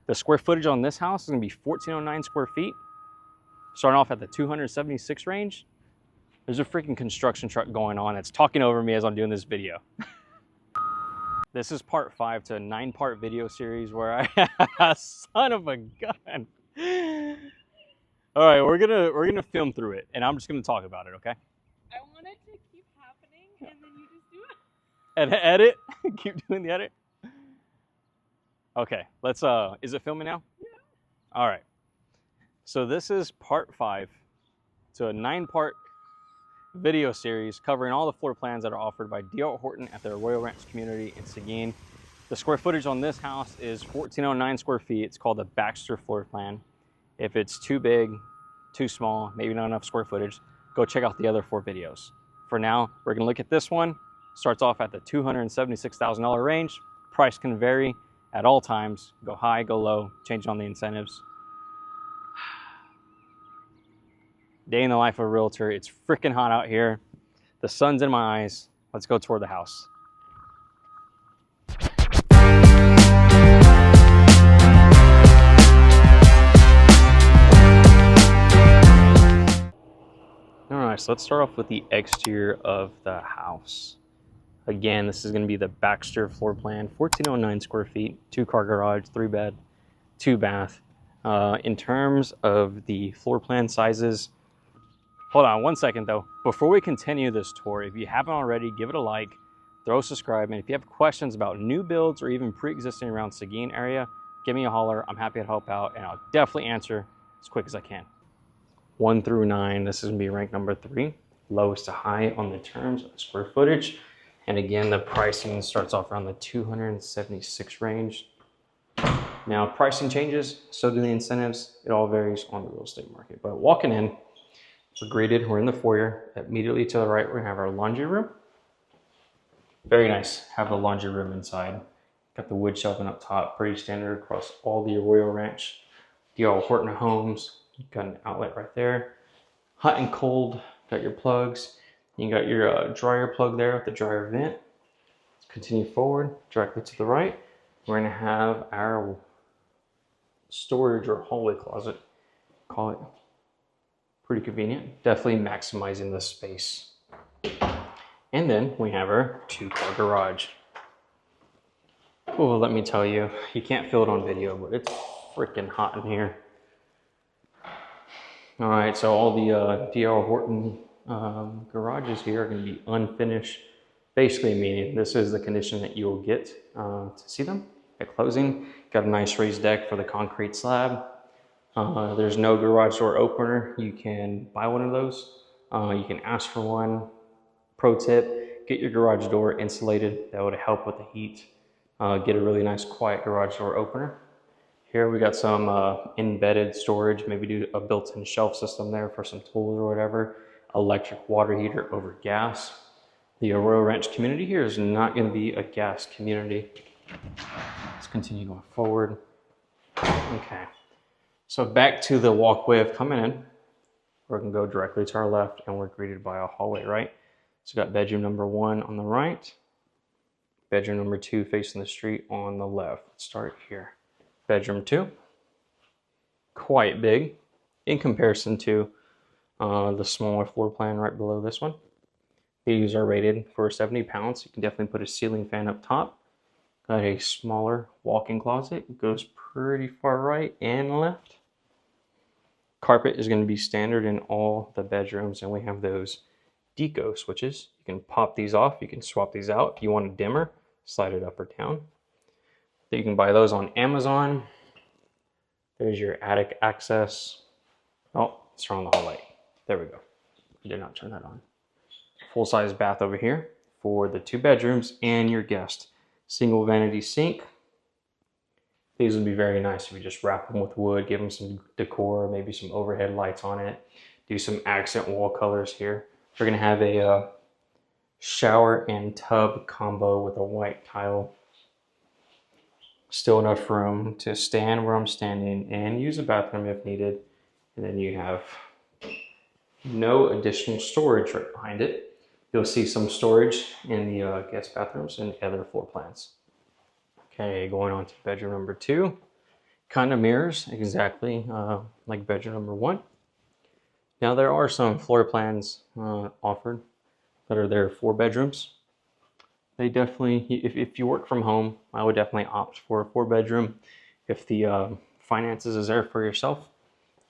The square footage on this house is gonna be 1,409 square feet. Starting off at the 276 range. There's a freaking construction truck going on. It's talking over me as I'm doing this video. This is part 5 to a 9-part video series where son of a gun. All right, we're gonna film through it, and I'm just gonna talk about it, okay? I want it to keep happening, and then you just do it. And edit. Keep doing the edit. Okay, let's. Is it filming now? Yeah. All right. So this is part 5 to a 9-part video series covering all the floor plans that are offered by D.R. Horton at the Arroyo Ranch community in Seguin. The square footage on this house is 1,409 square feet. It's called the Baxtor floor plan. If it's too big, too small, maybe not enough square footage, go check out the other 4 videos. For now, we're gonna look at this one. Starts off at the $276,000 range. Price can vary at all times. Go high, go low, change on the incentives. Day in the life of a realtor. It's freaking hot out here. The sun's in my eyes. Let's go tour the house. All right, so let's start off with the exterior of the house. Again, this is going to be the Baxter floor plan, 1,409 square feet, 2-car garage, 3-bed, 2-bath. In terms of the floor plan sizes, hold on one second though. Before we continue this tour, if you haven't already, give it a like, throw a subscribe, and if you have questions about new builds or even pre-existing around Seguin area, give me a holler. I'm happy to help out, and I'll definitely answer as quick as I can. 1 through 9, this is going to be ranked number 3, lowest to high on the terms of square footage. And again, the pricing starts off around the 276 range. Now, pricing changes, so do the incentives. It all varies on the real estate market. But walking in, we're greeted, we're in the foyer. Immediately to the right, we're gonna have our laundry room. Very nice, have the laundry room inside. Got the wood shelving up top, pretty standard across all the Arroyo Ranch, D.R. Horton homes. You've got an outlet right there. Hot and cold, got your plugs. You got your dryer plug there with the dryer vent. Let's continue forward, directly to the right. We're gonna have our storage or hallway closet. Call it pretty convenient. Definitely maximizing the space. And then we have our 2-car garage. Oh, let me tell you, you can't feel it on video, but it's freaking hot in here. All right, so all the D.R. Horton garages here are going to be unfinished, basically meaning this is the condition that you'll get to see them at closing. Got a nice raised deck for the concrete slab. There's no garage door opener. You can buy one of those. You can ask for one. Pro tip, get your garage door insulated. That would help with the heat. Get a really nice quiet garage door opener. Here we got some embedded storage, maybe do a built-in shelf system there for some tools or whatever. Electric water heater over gas. The Arroyo Ranch community here is not going to be a gas community. Let's continue going forward. Okay, so back to the walkway of coming in. We're going to go directly to our left, and we're greeted by a hallway, right? So we got bedroom number 1 on the right, bedroom number 2 facing the street on the left. Let's start here. Bedroom 2, quite big in comparison to the smaller floor plan right below this one. These are rated for 70 pounds. You can definitely put a ceiling fan up top. Got a smaller walk-in closet. It goes pretty far right and left. Carpet is going to be standard in all the bedrooms, and we have those deco switches. You can pop these off. You can swap these out. If you want a dimmer, slide it up or down. You can buy those on Amazon. There's your attic access. Oh, let's turn on the hall light. There we go. I did not turn that on. Full-size bath over here for the 2 bedrooms and your guest. Single vanity sink. These would be very nice if you just wrap them with wood, give them some decor, maybe some overhead lights on it. Do some accent wall colors here. We're gonna have a shower and tub combo with a white tile. Still enough room to stand where I'm standing and use a bathroom if needed. And then you have no additional storage right behind it. You'll see some storage in the guest bathrooms and other floor plans. Okay, going on to bedroom number 2. Kind of mirrors exactly like bedroom number one. Now there are some floor plans offered that are there for bedrooms. They definitely, if you work from home, I would definitely opt for a 4 bedroom. If the finances is there for yourself,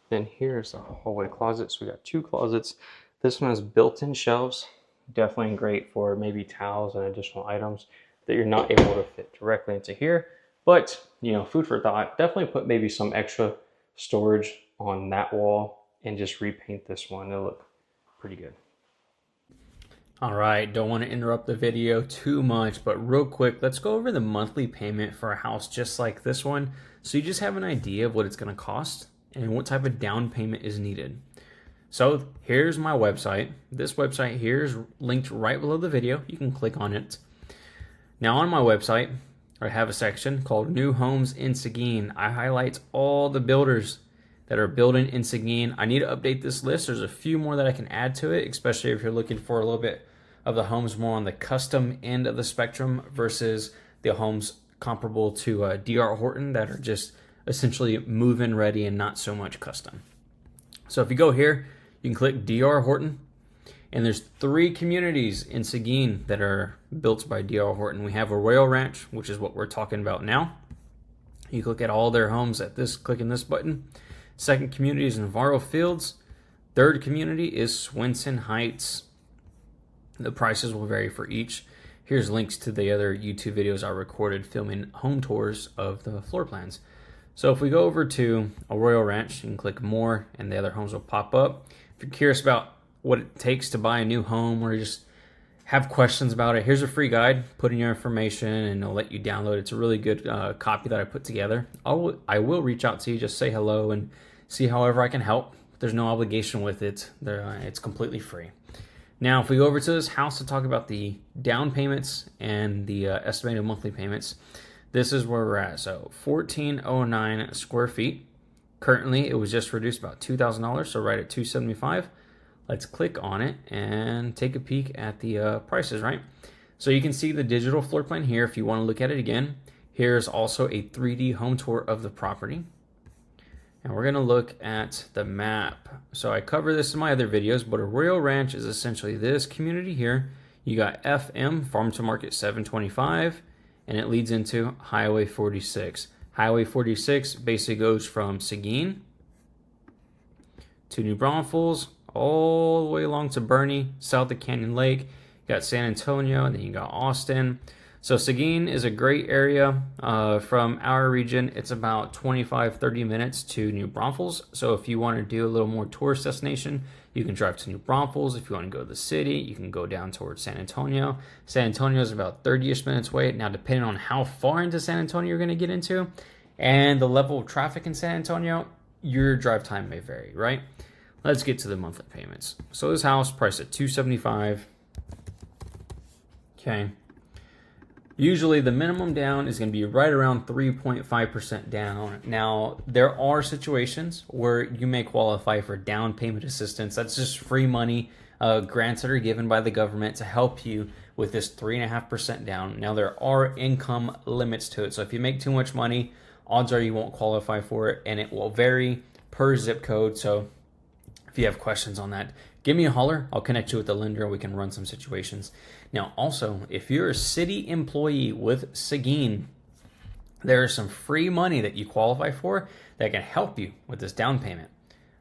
then here's a hallway closet. So we got 2 closets. This one has built-in shelves. Definitely great for maybe towels and additional items that you're not able to fit directly into here. But, you know, food for thought. Definitely put maybe some extra storage on that wall and just repaint this one. It'll look pretty good. All right, don't want to interrupt the video too much, but real quick, let's go over the monthly payment for a house just like this one, so you just have an idea of what it's going to cost and what type of down payment is needed. So here's my website. This website here is linked right below the video. You can click on it. Now on my website, I have a section called New Homes in Seguin. I highlight all the builders that are building in Seguin. I need to update this list. There's a few more that I can add to it, especially if you're looking for a little bit of the homes more on the custom end of the spectrum versus the homes comparable to D.R. Horton that are just essentially move-in ready and not so much custom. So if you go here, you can click D.R. Horton, and there's 3 communities in Seguin that are built by D.R. Horton. We have Arroyo Ranch, which is what we're talking about now. You click at all their homes at this, clicking this button. Second community is Navarro Fields. Third community is Swenson Heights. The prices will vary for each. Here's links to the other YouTube videos I recorded filming home tours of the floor plans. So if we go over to Arroyo Ranch, you can click more and the other homes will pop up. If you're curious about what it takes to buy a new home or just have questions about it, here's a free guide. Put in your information and it'll let you download. It's a really good copy that I put together. I will reach out to you, just say hello and see however I can help. There's no obligation with it. It's completely free. Now, if we go over to this house to talk about the down payments and the estimated monthly payments, this is where we're at. So 1409 square feet. Currently, it was just reduced about $2,000, so right at $275. Let's click on it and take a peek at the prices, right? So you can see the digital floor plan here if you want to look at it again. Here's also a 3D home tour of the property. And we're going to look at the map. So I cover this in my other videos, but Arroyo Ranch is essentially this community here. You got FM, Farm to Market 725, and it leads into Highway 46. Highway 46 basically goes from Seguin to New Braunfels, all the way along to Bernie, south of Canyon Lake. You got San Antonio, and then you got Austin. So Seguin is a great area from our region. It's about 25-30 minutes to New Braunfels. So if you want to do a little more tourist destination, you can drive to New Braunfels. If you want to go to the city, you can go down towards San Antonio. San Antonio is about 30-ish minutes away. Now, depending on how far into San Antonio you're going to get into and the level of traffic in San Antonio, your drive time may vary, right? Let's get to the monthly payments. So this house priced at $275. Okay. Usually the minimum down is going to be right around 3.5% down. Now, there are situations where you may qualify for down payment assistance. That's just free money, grants that are given by the government to help you with this 3.5% down. Now, there are income limits to it. So if you make too much money, odds are you won't qualify for it, and it will vary per zip code. So if you have questions on that, give me a holler. I'll connect you with the lender and we can run some situations. Now, also, if you're a city employee with Seguin, there is some free money that you qualify for that can help you with this down payment.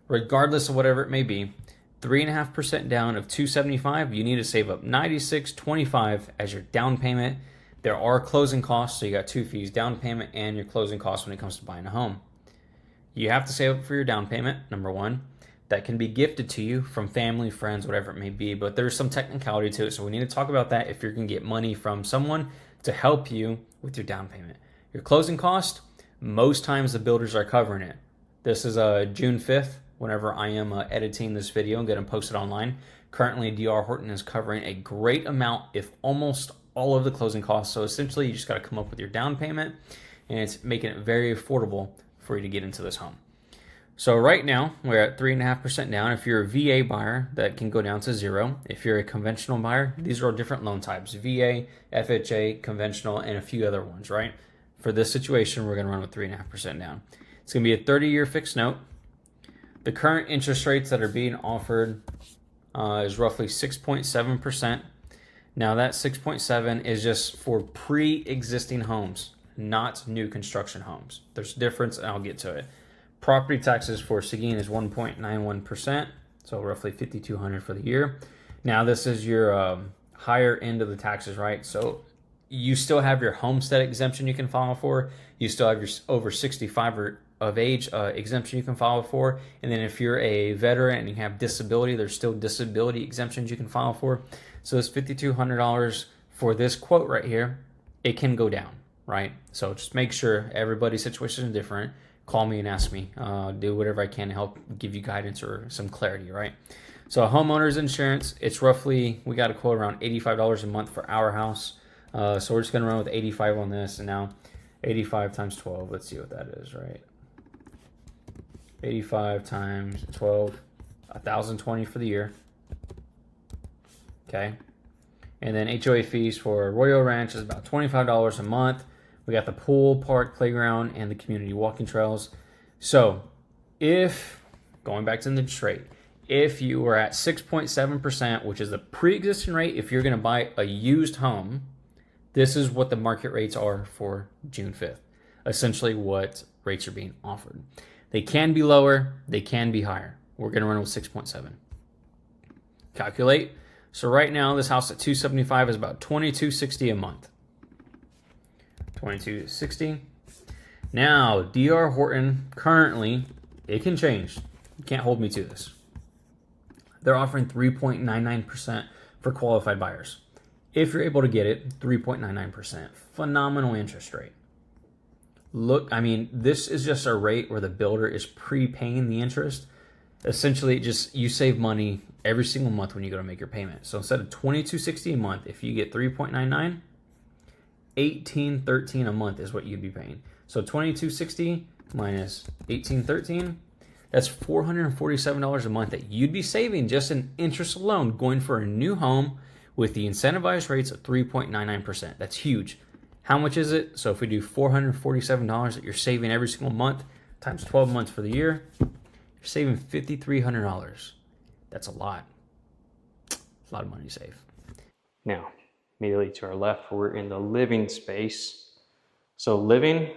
Regardless of whatever it may be, 3.5% down of $275, you need to save up $96.25 as your down payment. There are closing costs, so you got 2 fees, down payment and your closing costs when it comes to buying a home. You have to save up for your down payment, number one. That can be gifted to you from family, friends, whatever it may be, but there's some technicality to it, so we need to talk about that if you're going to get money from someone to help you with your down payment. Your closing cost, most times the builders are covering it. This is June 5th, whenever I am editing this video and getting posted online. Currently, D.R. Horton is covering a great amount, if almost all of the closing costs, so essentially you just got to come up with your down payment, and it's making it very affordable for you to get into this home. So right now, we're at 3.5% down. If you're a VA buyer, that can go down to 0. If you're a conventional buyer, these are all different loan types: VA, FHA, conventional, and a few other ones, right? For this situation, we're going to run with 3.5% down. It's going to be a 30-year fixed note. The current interest rates that are being offered is roughly 6.7%. Now that 6.7 is just for pre-existing homes, not new construction homes. There's a difference, and I'll get to it. Property taxes for Seguin is 1.91%, so roughly $5,200 for the year. Now this is your higher end of the taxes, right? So you still have your homestead exemption you can file for. You still have your over 65 or of age exemption you can file for. And then if you're a veteran and you have disability, there's still disability exemptions you can file for. So it's $5,200 for this quote right here. It can go down, right? So just make sure everybody's situation is different. Call me and ask me. Do whatever I can to help give you guidance or some clarity, right? So homeowner's insurance, it's roughly, we got a quote around $85 a month for our house. So we're just going to run with 85 on this. And now 85 times 12, let's see what that is, right? 85 times 12, 1,020 for the year. Okay. And then HOA fees for Arroyo Ranch is about $25 a month. We got the pool, park, playground, and the community walking trails. So if, going back to the interest rate, if you were at 6.7%, which is the pre-existing rate, if you're going to buy a used home, this is what the market rates are for June 5th. Essentially what rates are being offered. They can be lower, they can be higher. We're going to run with 6.7. Calculate. So right now, this house at $275 is about $2,260 a month. $2,260. Now, D.R. Horton, currently, it can change. You can't hold me to this. They're offering 3.99% for qualified buyers. If you're able to get it, 3.99%. Phenomenal interest rate. Look, I mean, this is just a rate where the builder is prepaying the interest. Essentially, just you save money every single month when you go to make your payment. So instead of $2,260 a month, if you get 3.99, $1,813 a month is what you'd be paying. So $2,260 minus $1,813, that's $447 a month that you'd be saving just in interest alone going for a new home with the incentivized rates of 3.99%. That's huge. How much is it? So if we do $447 that you're saving every single month times 12 months for the year, you're saving $5,300. That's a lot. It's a lot of money to save. Now, immediately to our left, we're in the living space. So living,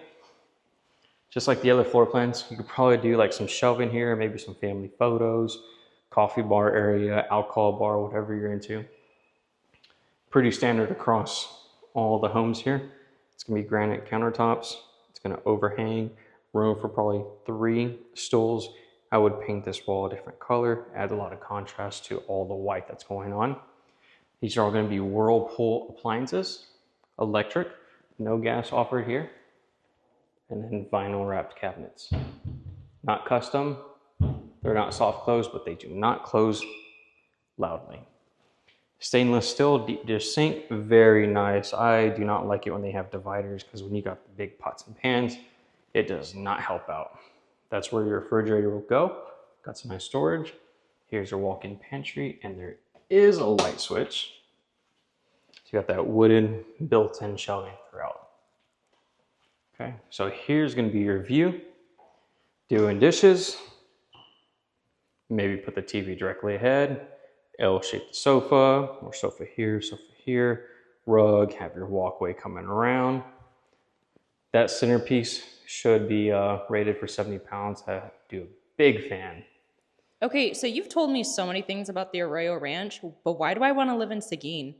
just like the other floor plans, you could probably do like some shelving here, maybe some family photos, coffee bar area, alcohol bar, whatever you're into. Pretty standard across all the homes here. It's gonna be granite countertops. It's gonna overhang, room for probably 3 stools. I would paint this wall a different color, add a lot of contrast to all the white that's going on. These are all gonna be Whirlpool appliances, electric, no gas offered here, and then vinyl wrapped cabinets. Not custom, they're not soft close, but they do not close loudly. Stainless steel deep dish sink, very nice. I do not like it when they have dividers because when you got the big pots and pans, it does not help out. That's where your refrigerator will go. Got some nice storage. Here's your walk-in pantry, and there is a light switch. So you got that wooden built-in shelving throughout. Okay, so here's gonna be your view. Doing dishes, maybe put the TV directly ahead. L-shaped sofa, or sofa here, rug, have your walkway coming around. That centerpiece should be rated for 70 pounds. I do a big fan. Okay, so you've told me so many things about the Arroyo Ranch, but why do I want to live in Seguin?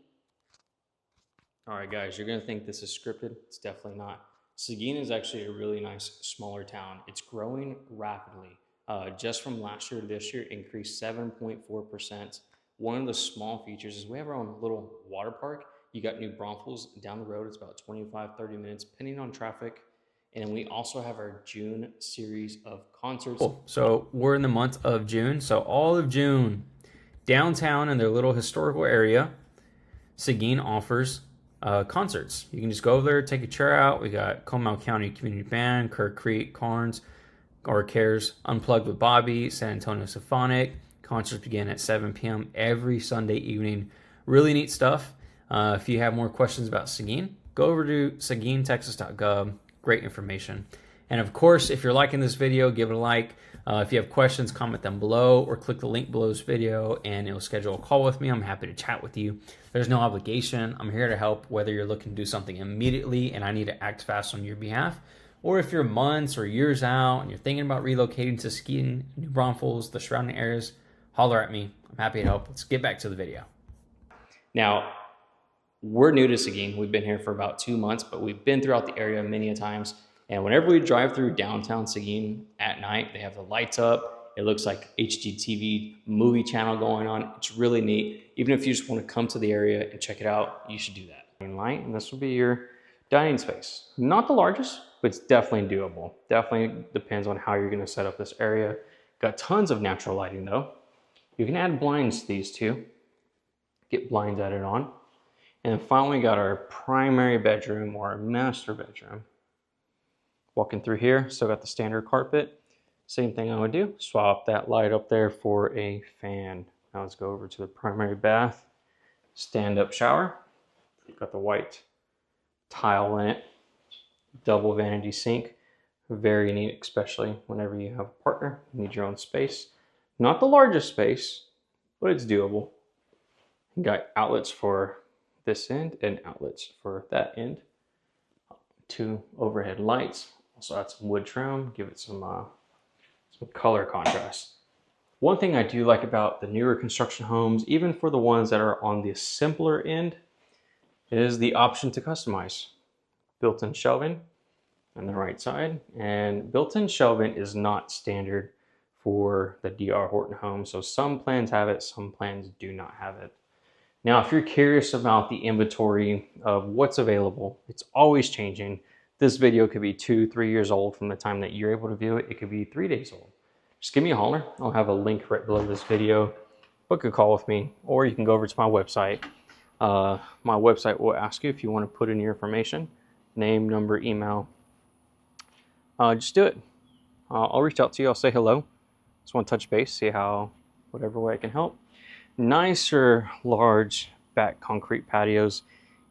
All right, guys, you're gonna think this is scripted. It's definitely not. Seguin is actually a really nice, smaller town. It's growing rapidly. Just from last year to this year, increased 7.4%. One of the small features is we have our own little water park. You got New Braunfels down the road. It's about 25-30 minutes, depending on traffic. And then we also have our June series of concerts. Cool. So we're in the month of June. So all of June, downtown in their little historical area, Seguin offers concerts. You can just go over there, take a chair out. We got Comal County Community Band, Kirk Creek, Carnes, or Cares, Unplugged with Bobby, San Antonio Symphonic. Concerts begin at 7 p.m. every Sunday evening. Really neat stuff. If you have more questions about Seguin, go over to seguintexas.gov. Great information. And of course, if you're liking this video, give it a like. If you have questions, comment them below or click the link below this video and it'll schedule a call with me. I'm happy to chat with you. There's no obligation. I'm here to help, whether you're looking to do something immediately and I need to act fast on your behalf, or if you're months or years out and you're thinking about relocating to Seguin, New Braunfels, the surrounding areas, holler at me. I'm happy to help. Let's get back to the video. Now, we're new to Seguin. We've been here for about 2 months, but we've been throughout the area many a times. And whenever we drive through downtown Seguin at night, they have the lights up. It looks like HGTV movie channel going on. It's really neat. Even if you just want to come to the area and check it out, you should do that. Light, and this will be your dining space. Not the largest, but it's definitely doable. Definitely depends on how you're going to set up this area. Got tons of natural lighting though. You can add blinds to these too. Get blinds added on. And then finally got our primary bedroom or our master bedroom. Walking through here, still got the standard carpet. Same thing I would do, swap that light up there for a fan. Now let's go over to the primary bath. Stand-up shower. Got the white tile in it. Double vanity sink. Very neat, especially whenever you have a partner. You need your own space. Not the largest space, but it's doable. You got outlets for this end and outlets for that end. 2 overhead lights. Also add some wood trim, give it some color contrast. One thing I do like about the newer construction homes, even for the ones that are on the simpler end, is the option to customize. Built-in shelving on the right side, and built-in shelving is not standard for the D.R. Horton home. So some plans have it, some plans do not have it. Now, if you're curious about the inventory of what's available, it's always changing. This video could be 2-3 years old from the time that you're able to view it. It could be 3 days old. Just give me a holler. I'll have a link right below this video. Book a call with me, or you can go over to my website. My website will ask you if you want to put in your information, name, number, email. Just do it. I'll reach out to you. I'll say hello. Just want to touch base, see how, whatever way I can help. Nicer, large back concrete patios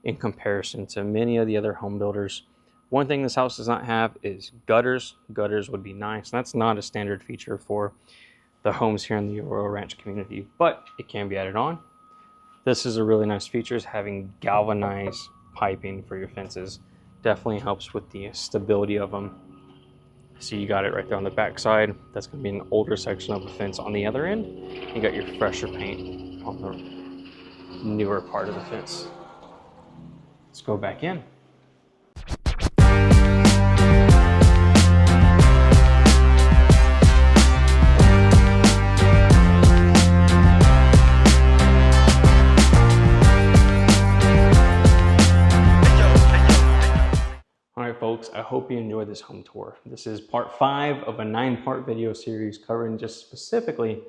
in comparison to many of the other home builders. One thing this house does not have is gutters. Gutters would be nice. That's not a standard feature for the homes here in the Arroyo Ranch community, but it can be added on. This is a really nice feature, is having galvanized piping for your fences. Definitely helps with the stability of them. So you got it right there on the back side. That's going to be an older section of the fence on the other end. You got your fresher paint on the newer part of the fence. Let's go back in. Folks, I hope you enjoyed this home tour. This is part 5 of a 9-part video series covering just specifically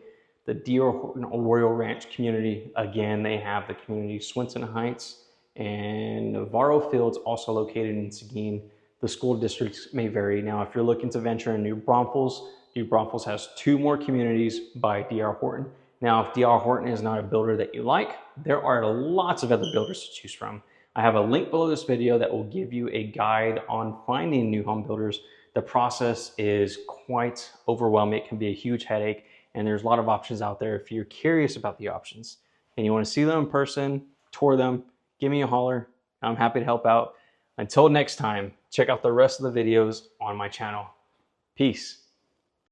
the D.R. Horton Arroyo Ranch community. Again, they have the community Swenson Heights and Navarro Fields, also located in Seguin. The school districts may vary. Now, if you're looking to venture in New Braunfels has 2 more communities by D.R. Horton. Now, if D.R. Horton is not a builder that you like, there are lots of other builders to choose from. I have a link below this video that will give you a guide on finding new home builders. The process is quite overwhelming. It can be a huge headache, and there's a lot of options out there. If you're curious about the options and you want to see them in person, tour them, give me a holler. I'm happy to help out. Until next time, check out the rest of the videos on my channel. Peace.